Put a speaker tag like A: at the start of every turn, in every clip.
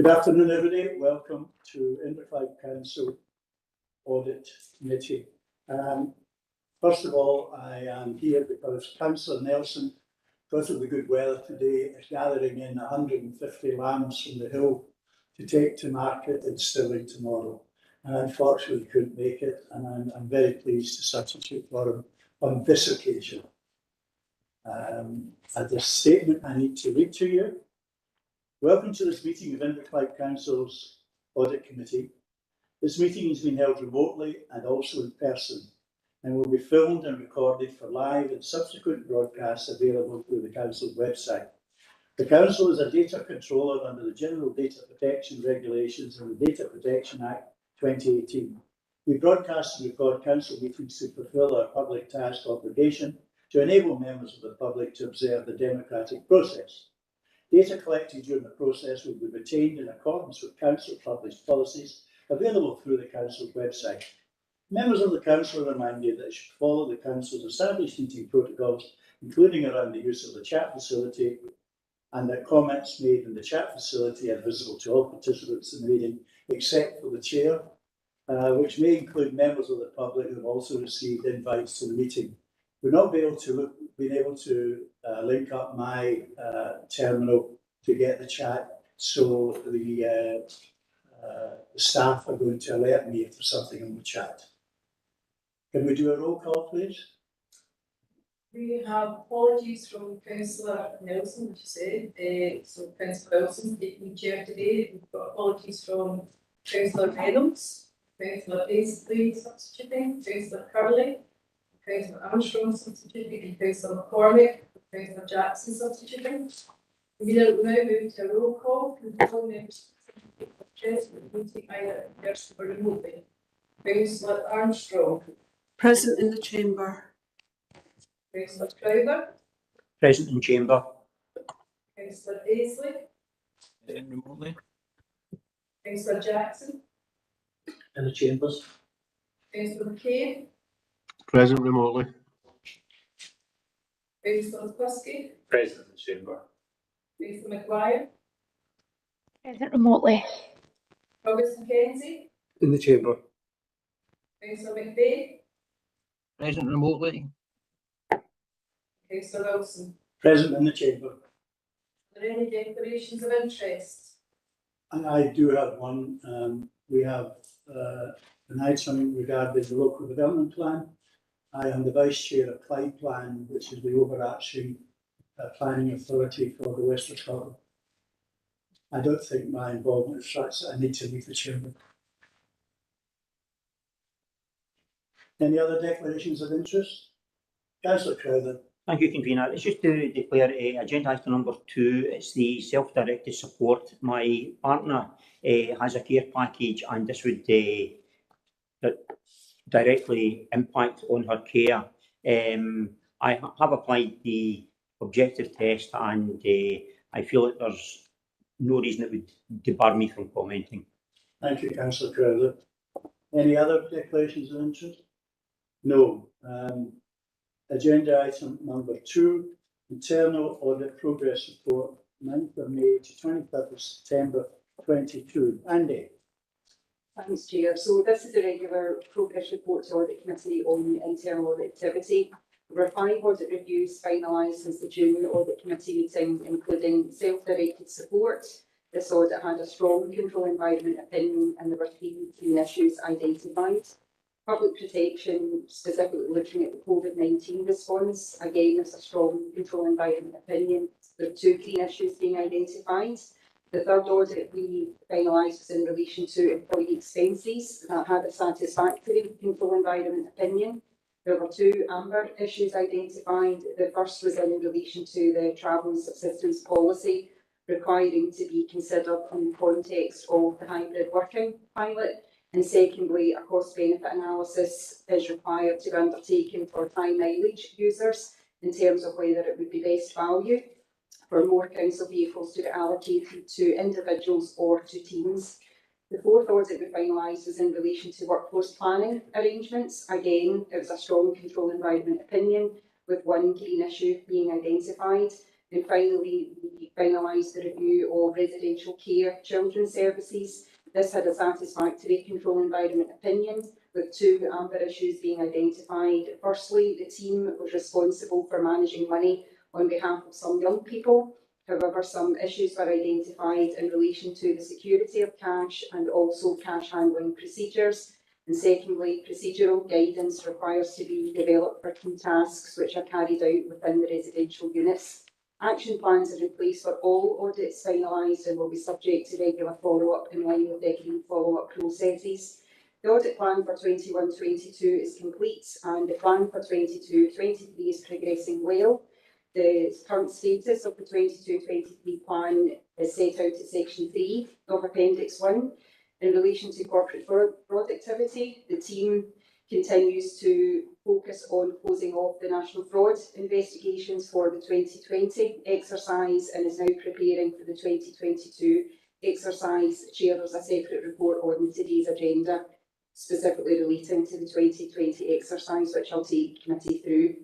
A: Good afternoon, everybody. Welcome to Inverclyde Council Audit Committee. First of all, I am here because Councillor Nelson, because of the good weather today, is gathering in 150 lambs from the hill to take to market in Stirling tomorrow. And unfortunately couldn't make it, and I'm very pleased to substitute for him on this occasion. I have a statement I need to read to you. Welcome to this meeting of Inverclyde Council's Audit Committee. This meeting has been held remotely and also in person, and will be filmed and recorded for live and subsequent broadcasts available through the Council's website. The Council is a data controller under the General Data Protection Regulations and the Data Protection Act 2018. We broadcast and record Council meetings to fulfil our public task obligation to enable members of the public to observe the democratic process. Data collected during the process will be retained in accordance with Council published policies available through the Council's website. Members of the Council are reminded that they should follow the Council's established meeting protocols, including around the use of the chat facility, and that comments made in the chat facility are visible to all participants in the meeting, except for the Chair, which may include members of the public who have also received invites to the meeting. We've not been able to link up my terminal to get the chat, so the staff are going to alert me if there's something in the chat. Can we do a roll call, please?
B: We have apologies from Councillor Nelson, which you said. So Councillor Wilson taking chair today. We've got apologies from Councillor Reynolds, Councillor Aisley substituting, Councillor Curley, Councillor Armstrong substituting, and Councillor McCormick, Councillor Jackson substituting. We will now move to a roll call. All members present meeting either in person or remotely. Councillor Armstrong.
C: Present in the chamber.
B: Councillor Crowther.
D: Present in chamber.
B: Councillor Aisley.
D: Remotely.
B: Councillor Jackson.
D: In the chambers.
B: Councillor McCain.
E: Present remotely.
B: Councillor Kusky.
D: Present in chamber.
B: Councillor McGuire.
F: Present remotely.
B: August Mackenzie.
E: In the chamber.
B: Councillor McVeigh.
D: Present remotely.
B: Councillor Wilson.
A: Present in the chamber.
B: Are there any declarations of interest?
A: And I do have one. We have an item regarding the local development plan. I am the Vice Chair of Clyde Plan, which is the overarching planning authority for the West of Scotland. I don't think my involvement is such that I need to leave the chamber. Any other declarations of interest? Councillor Crowther.
D: Thank you, Convener. It's just to declare agenda item number 2. It's the self-directed support. My partner has a care package, and this would directly impact on her care. I have applied the objective test, and I feel that there's no reason it would debar me from commenting.
A: Thank you, Councillor Crowther. Any other declarations of interest? No. Agenda item number 2, Internal Audit Progress Report, 9th of May to 25th of September 22. Andy.
G: Thanks, Chair. So this is a regular progress report to Audit Committee on internal audit activity. There were 5 audit reviews finalised since the June Audit Committee meeting, including self-directed support. This audit had a strong control environment opinion, and there were 3 key issues identified. Public protection, specifically looking at the COVID-19 response, again, there's a strong control environment opinion. There are 2 key issues being identified. The third audit we finalised was in relation to employee expenses that had a satisfactory control environment opinion. There were 2 amber issues identified. The first was in relation to the travel and subsistence policy requiring to be considered in the context of the hybrid working pilot. And secondly, a cost-benefit analysis is required to be undertaken for high mileage users in terms of whether it would be best value for more council vehicles to be allocated to individuals or to teams. The 4th audit we finalised was in relation to workforce planning arrangements. Again, it was a strong control environment opinion with 1 green issue being identified. And finally, we finalised the review of residential care children's services. This had a satisfactory control environment opinion, with 2 amber issues being identified. Firstly, the team was responsible for managing money on behalf of some young people. However, some issues were identified in relation to the security of cash and also cash handling procedures. And secondly, procedural guidance requires to be developed for key tasks which are carried out within the residential units. Action plans are in place for all audits finalised and will be subject to regular follow-up in line with the agreed follow-up processes. The audit plan for 21-22 is complete and the plan for 22-23 is progressing well. The current status of the 22-23 plan is set out at section 3 of Appendix 1. In relation to corporate fraud activity, the team continues to focus on closing off the national fraud investigations for the 2020 exercise and is now preparing for the 2022 exercise. Chair, there's a separate report on today's agenda specifically relating to the 2020 exercise, which I'll take committee through.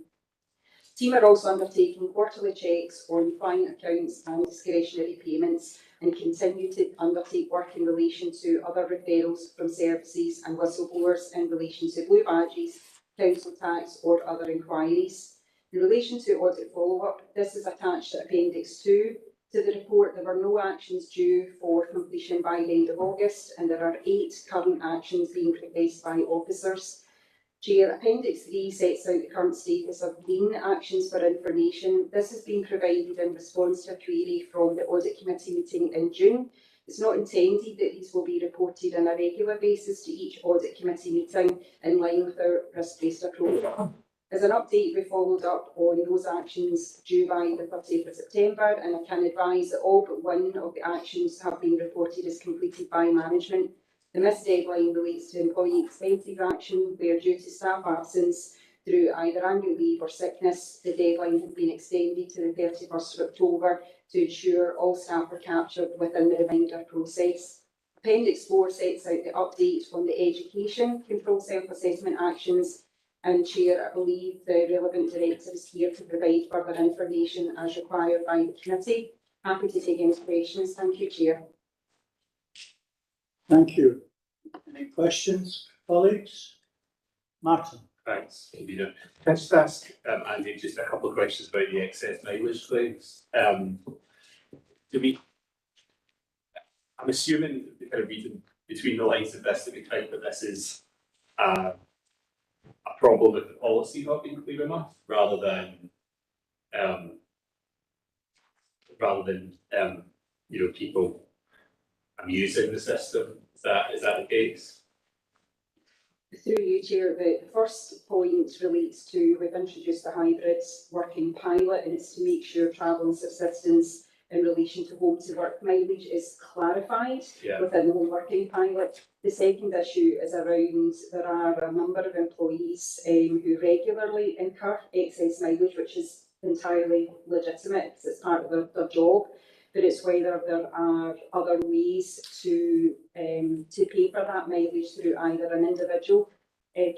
G: Team are also undertaking quarterly checks on client accounts and discretionary payments and continue to undertake work in relation to other referrals from services and whistleblowers in relation to blue badges, council tax or other inquiries. In relation to audit follow-up, this is attached to Appendix 2 to the report. There were no actions due for completion by the end of August and there are 8 current actions being progressed by officers. Chair, Appendix 3 sets out the current status of green actions for information. This has been provided in response to a query from the Audit Committee meeting in June. It's not intended that these will be reported on a regular basis to each Audit Committee meeting in line with our risk-based approach. As an update, we followed up on those actions due by the 30th of September and I can advise that all but one of the actions have been reported as completed by management. The missed deadline relates to employee expenses action where due to staff absence through either annual leave or sickness, the deadline has been extended to the 31st of October to ensure all staff are captured within the reminder process. Appendix 4 sets out the update on the education control self-assessment actions and Chair, I believe the relevant director is here to provide further information as required by the committee. Happy to take any questions. Thank you, Chair.
A: Thank you. Any questions, colleagues? Martin.
H: Thanks, Convener. Can I just ask Andy just a couple of questions about the excess mileage claims? I'm assuming, kind of reading between the lines of this, that we think that this is a problem with the policy not being clear enough, rather than people abusing the system. Is that the case?
G: Through you, Chair, the first point relates to, we've introduced the hybrid working pilot and it's to make sure travel and subsistence in relation to home to work mileage is clarified within the home working pilot. The second issue is around there are a number of employees who regularly incur excess mileage, which is entirely legitimate because it's part of their job. But it's whether there are other ways to pay for that mileage through either an individual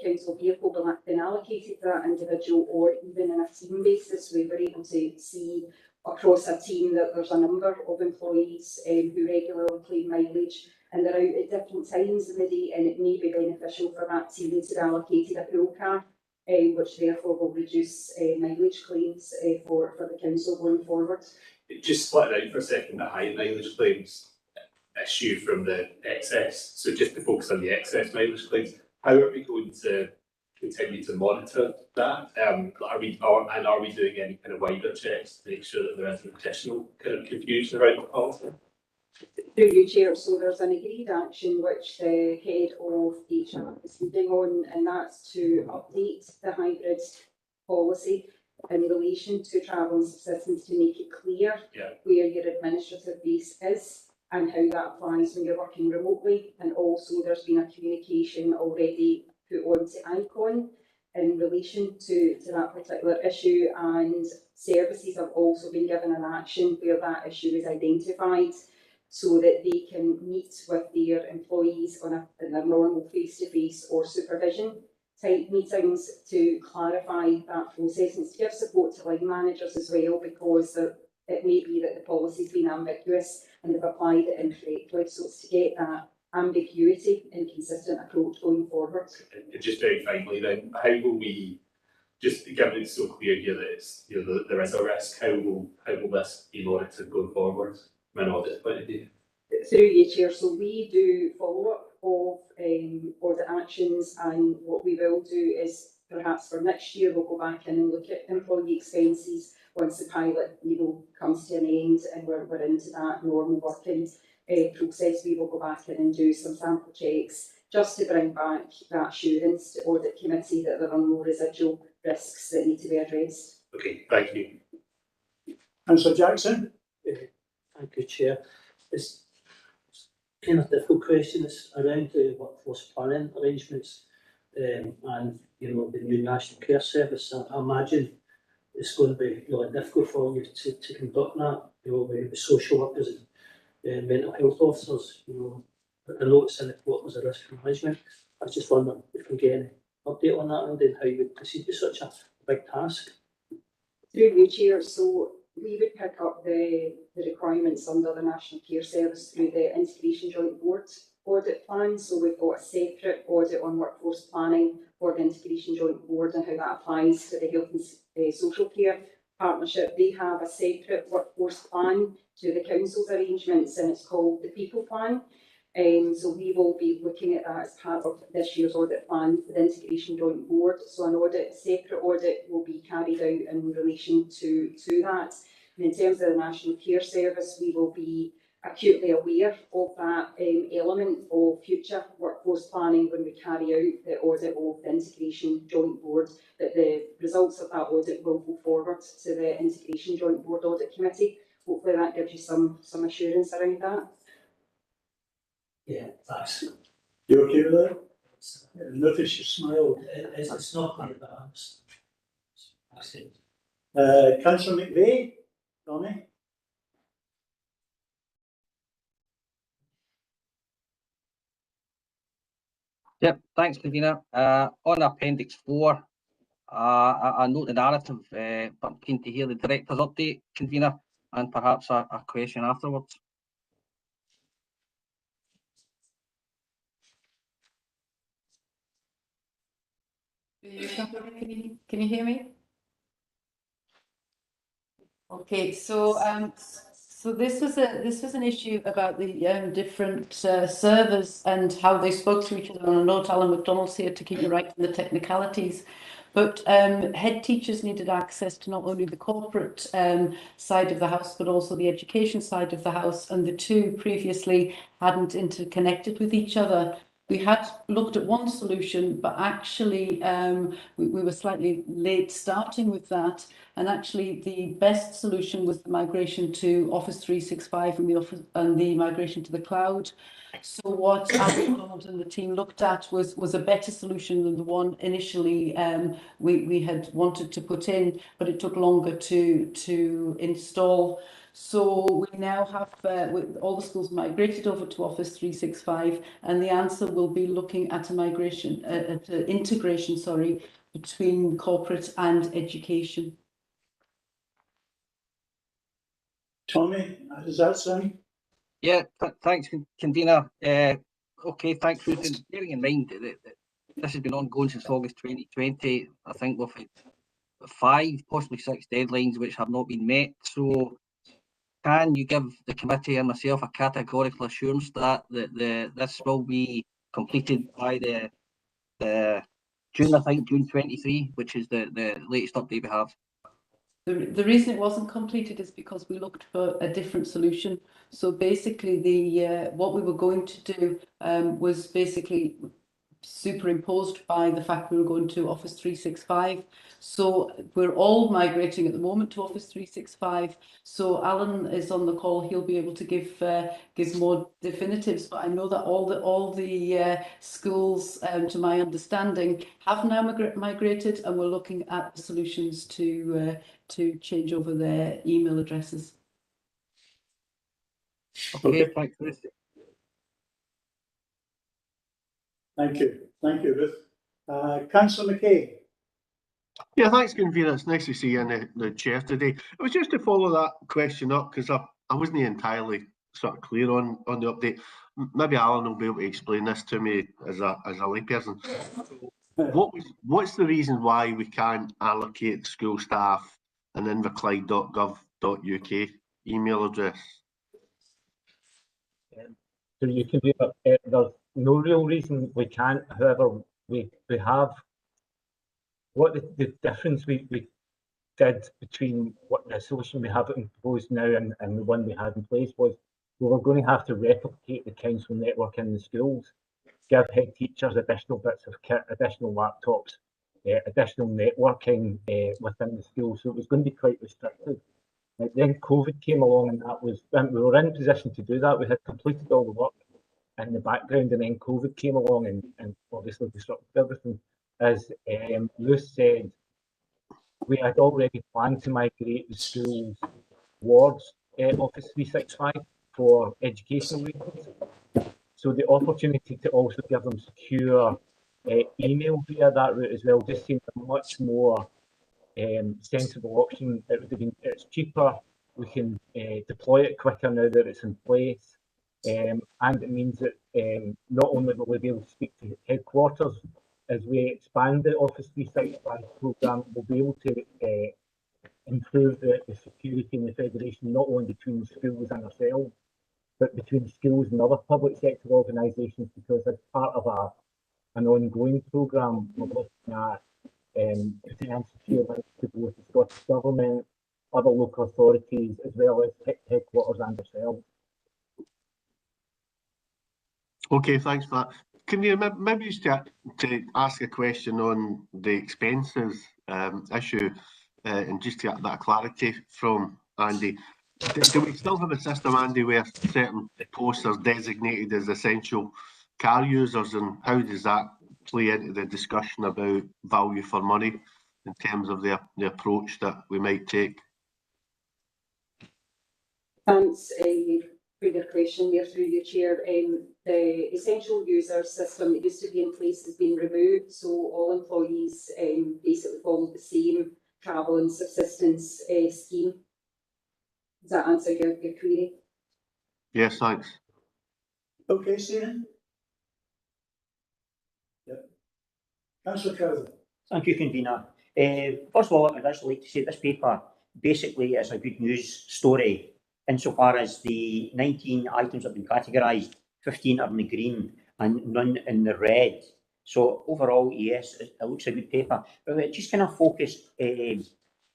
G: council vehicle being allocated to that individual or even in a team basis. We were able to see across a team that there's a number of employees who regularly claim mileage and they're out at different times in the day and it may be beneficial for that team to be allocated a pool car, which therefore will reduce mileage claims for the council going forward.
H: Just split it out for a second, the high mileage claims issue from the excess. So just to focus on the excess mileage claims, how are we going to continue to monitor that? Are we doing any kind of wider checks to make sure that there isn't additional kind of confusion around the policy?
G: Through you, Chair, so there's an agreed action which the head of HR is leading on, and that's to update the hybrid policy in relation to travel and subsistence to make it clear where your administrative base is and how that applies when you're working remotely. And also there's been a communication already put on to ICON in relation to that particular issue, and services have also been given an action where that issue is identified so that they can meet with their employees on a normal face-to-face or supervision type meetings to clarify that process and to give support to line managers as well, because there it may be that the policy's been ambiguous and they've applied it incorrectly. So it's to get that ambiguity and consistent approach going forward.
H: And just very finally then, how will we, just given it's so clear here that it's, you know, there is a risk, how will this be monitored going forward from an audit point of view?
G: Through you, Chair, so we do follow-up of audit actions, and what we will do is perhaps for next year we'll go back in and look at employee expenses once the pilot, comes to an end and we're into that normal working process. We will go back in and do some sample checks just to bring back that assurance to Audit Committee that there are no residual risks that need to be addressed.
H: Okay, thank you.
A: Councillor Jackson?
I: Thank you, Chair. It's kind of difficult question. It's around the workforce planning arrangements and the new National Care Service. I imagine it's going to be really difficult for you to conduct that, with the social workers and mental health officers. I noticed in the report was a risk management. I was just wondering if we can get any update on that and then how you would proceed with such a big task.
G: Through you, Chair, so we would pick up the requirements under the National Care Service through the Integration Joint Board audit plan. So we've got a separate audit on workforce planning for the Integration Joint Board and how that applies to the health and social care partnership. They have a separate workforce plan to the council's arrangements, and it's called the People Plan. So we will be looking at that as part of this year's audit plan for the Integration Joint Board. So a separate audit will be carried out in relation to that. And in terms of the National Care Service, we will be acutely aware of that element of future workforce planning when we carry out the audit of the Integration Joint Board, that the results of that audit will go forward to the Integration Joint Board Audit Committee. Hopefully that gives you some assurance around that.
I: Yeah, thanks.
A: You okay with that? Notice you smiled.
I: It's not quite that.
A: Councillor McVeigh? Tommy?
J: Yep, thanks, convener. On Appendix 4, I note the narrative, but I'm keen to hear the director's update, convener, and perhaps a question afterwards.
B: Can you hear me? Okay, so this was an issue about the different servers and how they spoke to each other. And I know Alan McDonald's here to keep you right on the technicalities. But head teachers needed access to not only the corporate side of the house, but also the education side of the house, and the two previously hadn't interconnected with each other. We had looked at one solution, but actually we were slightly late starting with that. And actually the best solution was the migration to Office 365 and the migration to the cloud. So what Alan McDonald and the team looked at was a better solution than the one initially we had wanted to put in, but it took longer to install. So we now have all the schools migrated over to Office 365, and the answer will be looking at a migration, integration, between corporate and education.
A: Tommy, how does that sound?
J: Yeah, thanks, convener. Okay, thanks, Ruth. Bearing in mind that this has been ongoing since August 2020, I think we've had 5, possibly 6 deadlines which have not been met. So can you give the committee and myself a categorical assurance that this will be completed by the June 23, which is the latest update we have?
B: The reason it wasn't completed is because we looked for a different solution. So basically, what we were going to do was basically superimposed by the fact we were going to Office 365. So we're all migrating at the moment to Office 365. So Alan is on the call. He'll be able to give more definitives. But I know that all the schools, to my understanding, have now migrated, and we're looking at the solutions to change over their email addresses.
J: Okay, thanks, Ruth.
A: Thank you, Ruth. Councillor McKay?
E: Yeah, thanks, convener. It's nice to see you in the chair today. It was just to follow that question up because I wasn't entirely sort of clear on the update. Maybe Alan will be able to explain this to me as a layperson. What's the reason why we can't allocate school staff an inverclyde.gov.uk email address?
K: So you can do it. There's no real reason we can't. However, we have what the difference we did between what the solution we have imposed now and the one we had in place was we were going to have to replicate the council network in the schools, give head teachers additional bits of kit, additional laptops, additional networking within the school. So it was going to be quite restrictive. Then COVID came along and we were in a position to do that. We had completed all the work in the background and then COVID came along and obviously disrupted everything. As Lewis said, we had already planned to migrate the schools towards Office 365 for educational reasons. So the opportunity to also give them secure email via that route as well just seemed a much more sensible option. It would have been, it's cheaper, we can deploy it quicker now that it's in place, and it means that not only will we be able to speak to headquarters as we expand the Office 365 programme, we'll be able to improve the security in the Federation, not only between schools and ourselves, but between schools and other public sector organisations, because as part of an ongoing programme, we're looking at putting in secure links to both the Scottish Government, other local authorities, as well as headquarters and ourselves.
E: Okay, thanks for that. Can you maybe just to ask a question on the expenses issue and just to get that clarity from Andy? Do we still have a system, Andy, where certain posts are designated as essential car users, and how does that play into the discussion about value for money in terms of the approach that we might take?
G: Thanks for your question there through your chair. The essential user system that used to be in place has been removed, so all employees basically follow the same travel and subsistence scheme. Does that answer your query?
E: Yes, thanks.
A: Okay, Stephen? Yep. Councillor Crowther.
D: Thank you, convener. First of all, I'd actually like to say this paper basically is a good news story insofar as the 19 items have been categorised, 15 are in the green and none in the red. So overall, yes, it looks a good paper. But it just kind of focused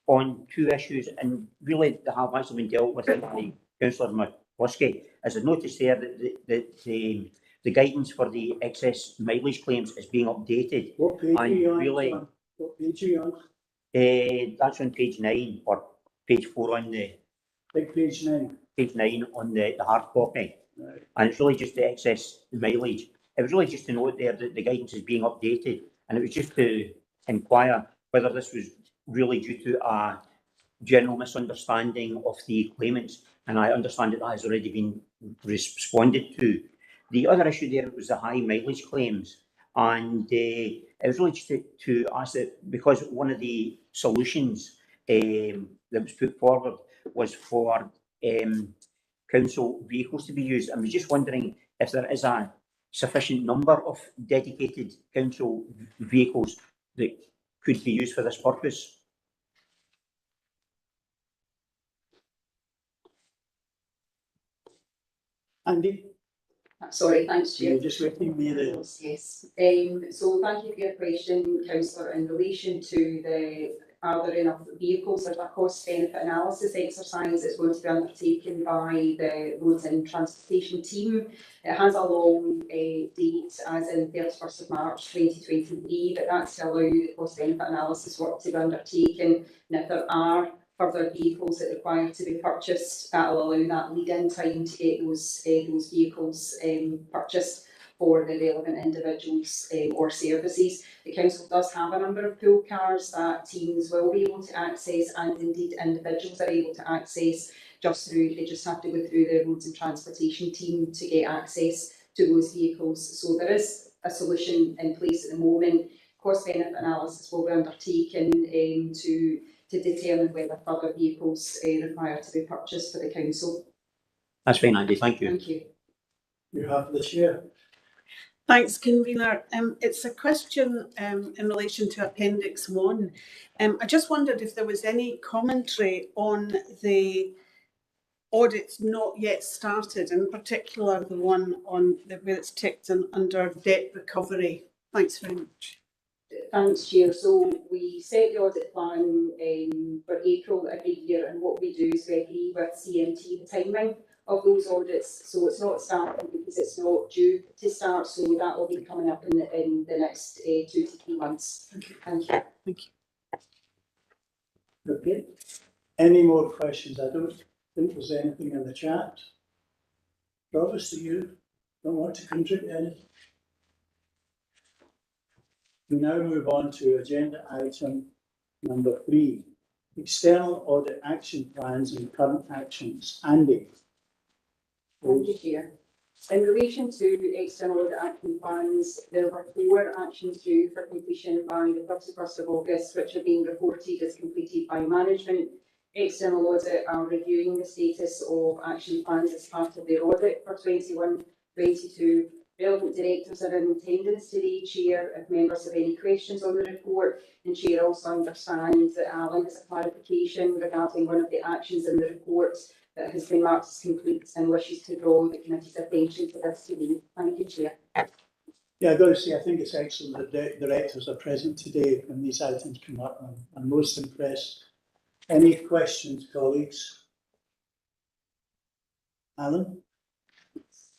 D: on two issues, and really they have actually been dealt with by Councillor McCluskey. As I noticed there, that the guidance for the excess mileage claims is being updated.
A: What page are you on?
D: Really,
A: what page are you on?
D: that's on page 9 or page 4 on the
A: Big page 9.
D: Page 9 on the hard copy.
A: Right.
D: And it's really just the excess mileage. It was really just to note there that the guidance is being updated, and it was just to inquire whether this was really due to a general misunderstanding of the claimants, and I understand that has already been responded to. The other issue there was the high mileage claims, and it was really just to ask that, because one of the solutions that was put forward was for council vehicles to be used. I was just wondering if there is a sufficient number of dedicated council vehicles that could be used for this purpose.
A: Andy?
G: Sorry, thanks, Chair.
A: You're just letting me there.
G: Yes. So thank you for your question, Councillor, in relation to are there enough vehicles. There's a cost benefit analysis exercise that's going to be undertaken by the Roads and Transportation team. It has a long date, as in 31st of March 2023, but that's to allow the cost benefit analysis work to be undertaken. And if there are further vehicles that require to be purchased, that will allow that lead-in time to get those vehicles purchased for the relevant individuals or services. The council does have a number of pool cars that teams will be able to access, and indeed individuals are able to access they just have to go through the Roads and Transportation team to get access to those vehicles. So there is a solution in place at the moment. cost benefit analysis will be undertaken to determine whether further vehicles require to be purchased for the council.
D: That's fine, Andy, thank you.
G: Thank you.
A: You have the chair.
C: Thanks, convener. It's a question in relation to Appendix 1. I just wondered if there was any commentary on the audits not yet started, in particular the one on where it's ticked in under debt recovery. Thanks very much.
G: Thanks, Chair. So we set the audit plan for April every year, and what we do is we agree with CMT the timing of those audits. So it's not starting because it's not due to start. So that will be coming up in the next 2 to 3 months.
C: Thank you.
G: Thank you.
C: Thank you.
A: Okay. Any more questions? I don't think there's anything in the chat. Provis, do you don't want to contribute anything? We now move on to agenda item number 3, external audit action plans and current actions. Andy.
G: Thank you, Chair. In relation to external audit action plans, there were 4 actions due for completion by the 31st of August, which are being reported as completed by management. External audit are reviewing the status of action plans as part of their audit for 21-22. Relevant directors are in attendance today, Chair, if members have any questions on the report. And Chair also understands that Alan has a clarification regarding one of the actions in the report that has been marked as complete and wishes to draw the committee's attention to this today. Thank you, Chair.
A: Yeah, I've got to say, I think it's excellent that the directors are present today when these items come up. I'm most impressed. Any questions, colleagues? Alan?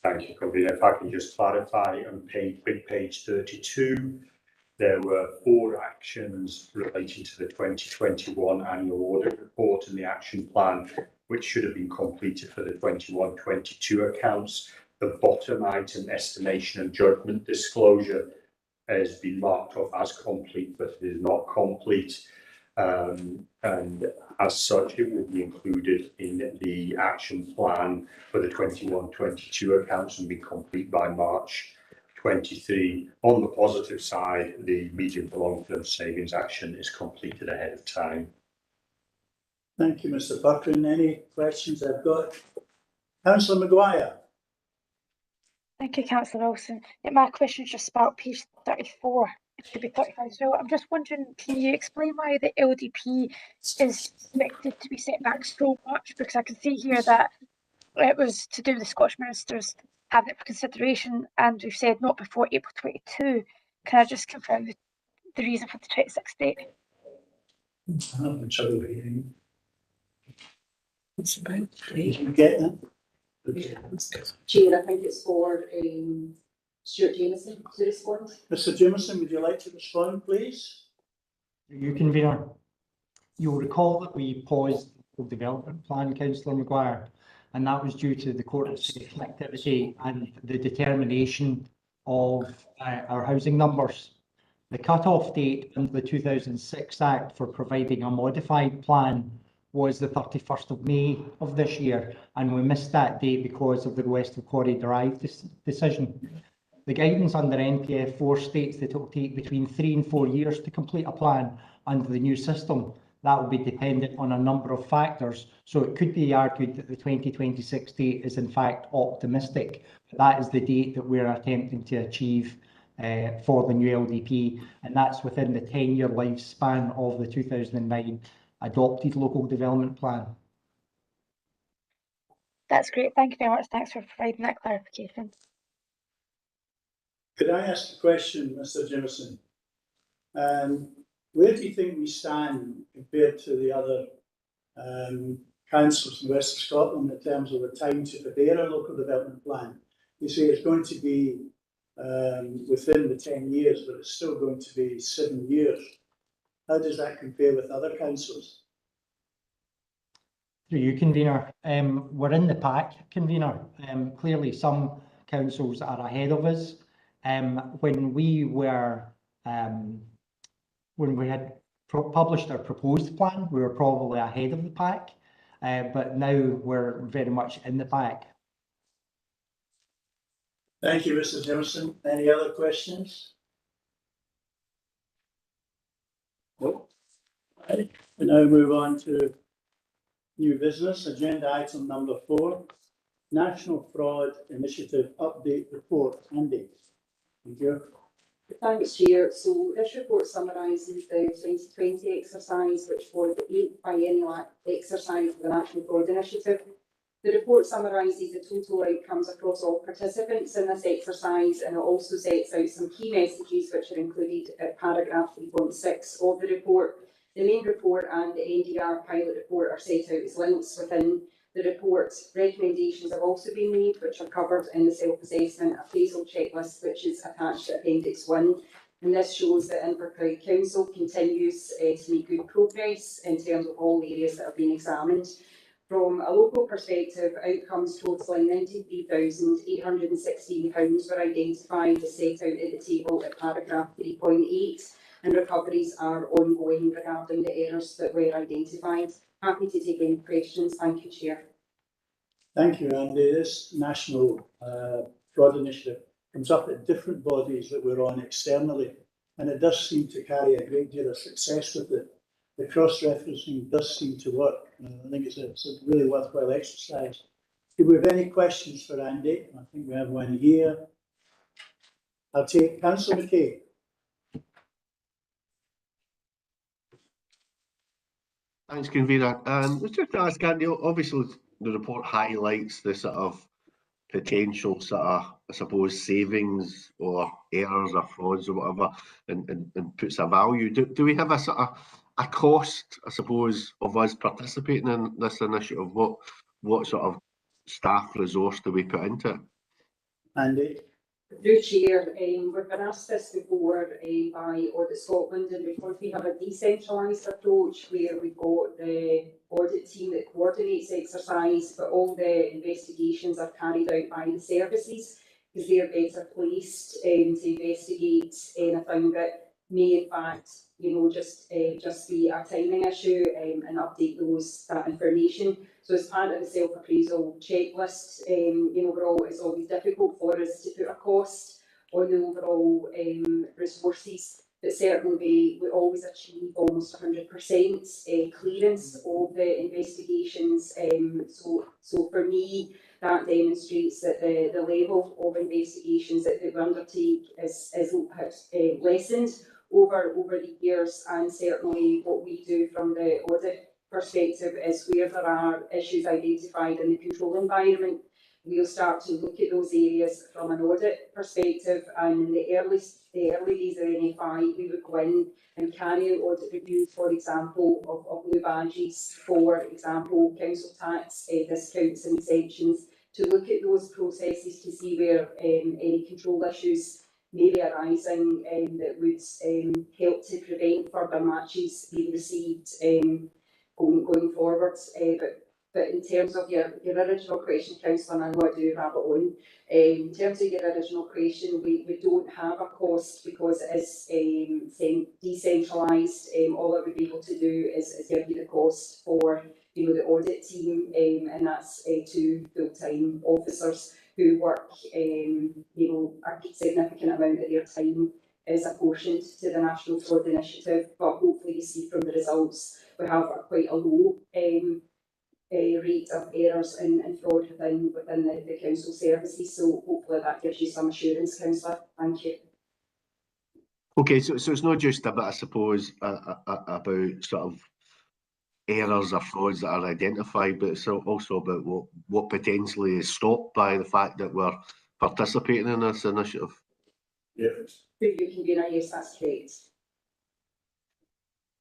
L: Thank you, Convener. If I can just clarify on page 32, there were 4 actions relating to the 2021 annual audit report and the action plan, which should have been completed for the 21-22 accounts. The bottom item, estimation and judgment disclosure, has been marked off as complete, but it is not complete. And as such, it will be included in the action plan for the 21-22 accounts and be complete by March 23. On the positive side, the medium to long-term savings action is completed ahead of time.
A: Thank you, Mr. Buckland. Any questions I've got? Councillor Maguire.
F: Thank you, Councillor Wilson. My question is just about page 34. It could be 35 as well. I'm just wondering, can you explain why the LDP is expected to be set back so much? Because I can see here that it was to do with the Scottish ministers having it for consideration, and we've said not before April 22. Can I just confirm the reason for the 26th date?
A: I'm having trouble hearing.
C: It's about
A: Did you get that? Okay.
G: Chair, I think it's for Stuart Jameson to respond.
A: Mr. Jameson, would you like to respond, please?
M: You, Convener. You'll recall that we paused the development plan, Councillor Maguire, and that was due to the court of safety activity and the determination of our housing numbers. The cut-off date under the 2006 Act for providing a modified plan was the 31st of May of this year, and we missed that date because of the West of Quarry Drive decision. The guidance under NPF 4 states that it will take between 3 and 4 years to complete a plan under the new system. That will be dependent on a number of factors, so it could be argued that the 2026 date is in fact optimistic. But that is the date that we're attempting to achieve for the new LDP, and that's within the 10-year lifespan of the 2009 adopted local development plan.
F: That's great. Thank you very much. Thanks for providing that clarification.
A: Could I ask a question, Mr. Jameson? Where do you think we stand compared to the other councils in the West of Scotland in terms of the time to prepare a local development plan? You say it's going to be within the 10 years, but it's still going to be 7 years. How does that compare with other councils?
M: Through you, Convener. We're in the pack, Convener. Clearly, some councils are ahead of us. When we had published our proposed plan, we were probably ahead of the pack, but now we're very much in the pack.
A: Thank you, Mr. Jameson. Any other questions? We now move on to new business, agenda item number 4, National Fraud Initiative Update Report. Andy, thank you.
G: Thanks, Chair. So this report summarises the 2020 exercise, which was the 8th biennial exercise of the National Fraud Initiative. The report summarises the total outcomes across all participants in this exercise, and it also sets out some key messages which are included at paragraph 3.6 of the report. The main report and the NDR pilot report are set out as links within the report. Recommendations have also been made, which are covered in the self-assessment appraisal checklist, which is attached to Appendix 1. And this shows that Inverclyde Council continues to make good progress in terms of all areas that have been examined. From a local perspective, outcomes totalling £93,816 were identified as set out at the table at paragraph 3.8, and recoveries are ongoing regarding the errors that were identified. Happy to take any questions. Thank you, Chair.
A: Thank you, Andy. This National Fraud Initiative comes up at different bodies that we're on externally, and it does seem to carry a great deal of success with it. The cross-referencing does seem to work. I think it's a really worthwhile exercise. Do we have any questions for Andy? I think we have one here. I'll take Councillor McKay.
E: Thanks, Convener. Let's just ask Andy, obviously the report highlights the sort of potential sort of, I suppose, savings or errors or frauds or whatever, and puts a value. Do we have a sort of a cost, I suppose, of us participating in this initiative? What sort of staff resource do we put into it?
A: Andy?
G: Through Chair, we've been asked this before by Audit Scotland, and because we have a decentralised approach where we've got the audit team that coordinates the exercise, but all the investigations are carried out by the services because they're better placed to investigate anything that may in fact, just be a timing issue and update that information. So as part of the self-appraisal checklist, overall it's always difficult for us to put a cost on the overall resources, but certainly we always achieve almost 100% clearance of the investigations. So for me, that demonstrates that the level of investigations that we undertake has lessened over the years, and certainly what we do from the audit perspective is where there are issues identified in the control environment, we'll start to look at those areas from an audit perspective, and in the early days of NFI we would go in and carry out audit reviews, for example, of blue badges, for example, council tax discounts and exemptions, to look at those processes to see where any control issues may be arising that would help to prevent further matches being received going forward. But in terms of your original question, Councillor, and I know I do have it on, in terms of your original question, we don't have a cost because it is decentralised. All I would be able to do is give you the cost for the audit team, and that's 2 full-time officers who work, a significant amount of their time is apportioned to the National Fraud Initiative, but hopefully you see from the results we have quite a low rate of errors and fraud within the council services, so hopefully that gives you some assurance, Councillor. Thank you.
E: Okay, so it's not just about, I suppose, about sort of errors or frauds that are identified, but it's also about what potentially is stopped by the fact that we're participating in this initiative.
A: Yes.
G: You can be yes, that's correct.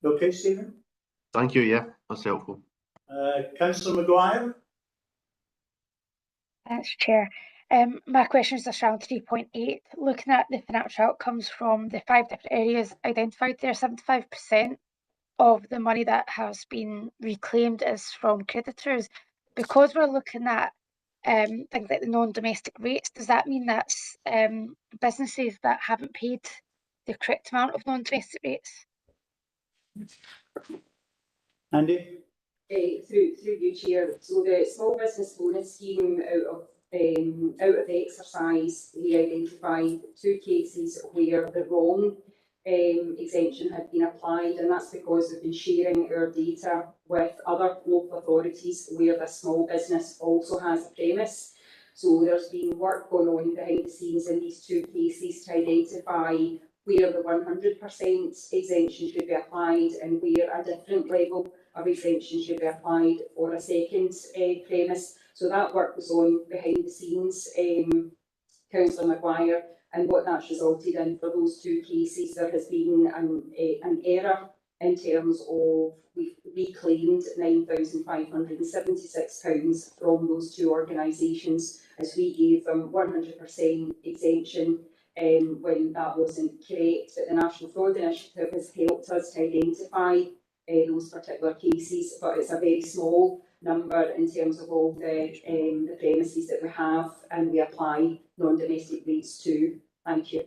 A: Okay, Stephen?
E: Thank you, yeah, that's helpful.
A: Councillor Maguire?
F: Thanks, Chair. My question is around 3.8. Looking at the financial outcomes from the 5 different areas identified there, 75% of the money that has been reclaimed is from creditors. Because we're looking at things like the non-domestic rates, does that mean that's businesses that haven't paid the correct amount of non-domestic rates?
A: Andy?
G: Through you, Chair. So the small business bonus scheme, out of the exercise, we identified 2 cases where the wrong exemption had been applied, and that's because we've been sharing our data with other local authorities where the small business also has a premise. So there's been work going on behind the scenes in these two cases to identify where the 100% exemption should be applied and where a different level of exemption should be applied for a second premise. So that work was on behind the scenes, Councillor Maguire, and what that's resulted in for those two cases, there has been an error in terms of we've reclaimed £9,576 from those two organisations as we gave them 100% exemption when that wasn't correct. But the National Fraud Initiative has helped us to identify those particular cases, but it's a very small number in terms of all the premises that we have and we apply non-domestic rates to. Thank you.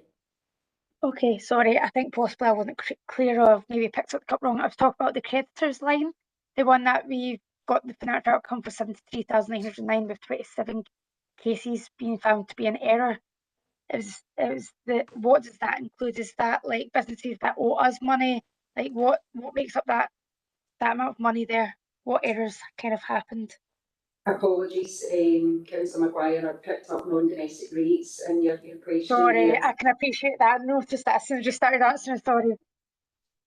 F: Okay, sorry, I think possibly I wasn't clear of, maybe picked up the cup wrong. I was talking about the creditors line, the one that we got the financial outcome for 73,909 with 27 cases being found to be an error. It was what does that include? Is that like businesses that owe us money? Like what makes up that amount of money there? What errors kind of happened?
G: Apologies, Councillor Maguire, I picked up non-domestic rates in your question.
F: Sorry,
G: There.
F: I can appreciate that. I noticed that as soon as you started answering, sorry.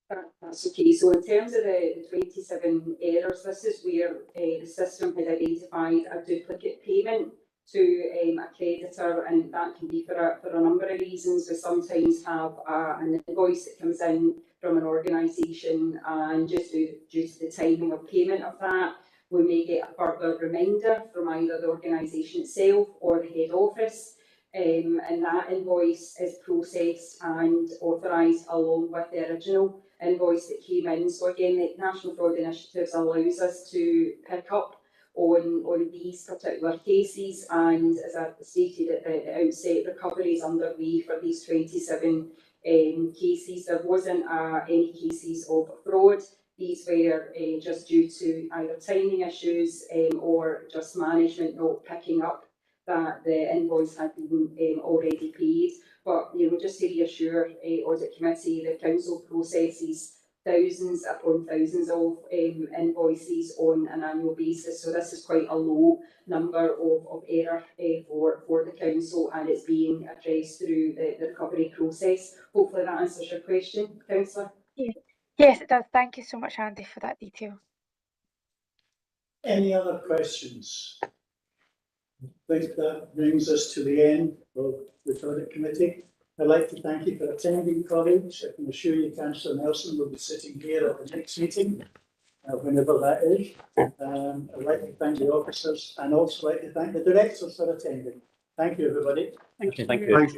G: That's okay. So in terms of the 27 errors, this is where the system had identified a duplicate payment to a creditor, and that can be for a number of reasons. We sometimes have an invoice that comes in from an organisation, and just due to the timing of payment of that, we may get a further reminder from either the organisation itself or the head office, and that invoice is processed and authorised along with the original invoice that came in. So again, the National Fraud Initiatives allows us to pick up on these particular cases, and as I stated at the outset, recovery is underway for these 27 cases. There wasn't any cases of fraud. These were just due to either timing issues or just management not picking up that the invoice had been already paid. But just to reassure Audit Committee, the Council processes thousands upon thousands of invoices on an annual basis. So this is quite a low number of error for the Council, and it's being addressed through the recovery process. Hopefully that answers your question, Councillor.
F: Yeah. Yes, it does. Thank you so much, Andy, for that detail.
A: Any other questions? I think that brings us to the end of the Audit Committee. I'd like to thank you for attending, colleagues. I can assure you Councillor Nelson will be sitting here at the next meeting, whenever that is. I'd like to thank the officers and also like to thank the directors for attending. Thank you, everybody.
D: Thank you.
E: Thanks.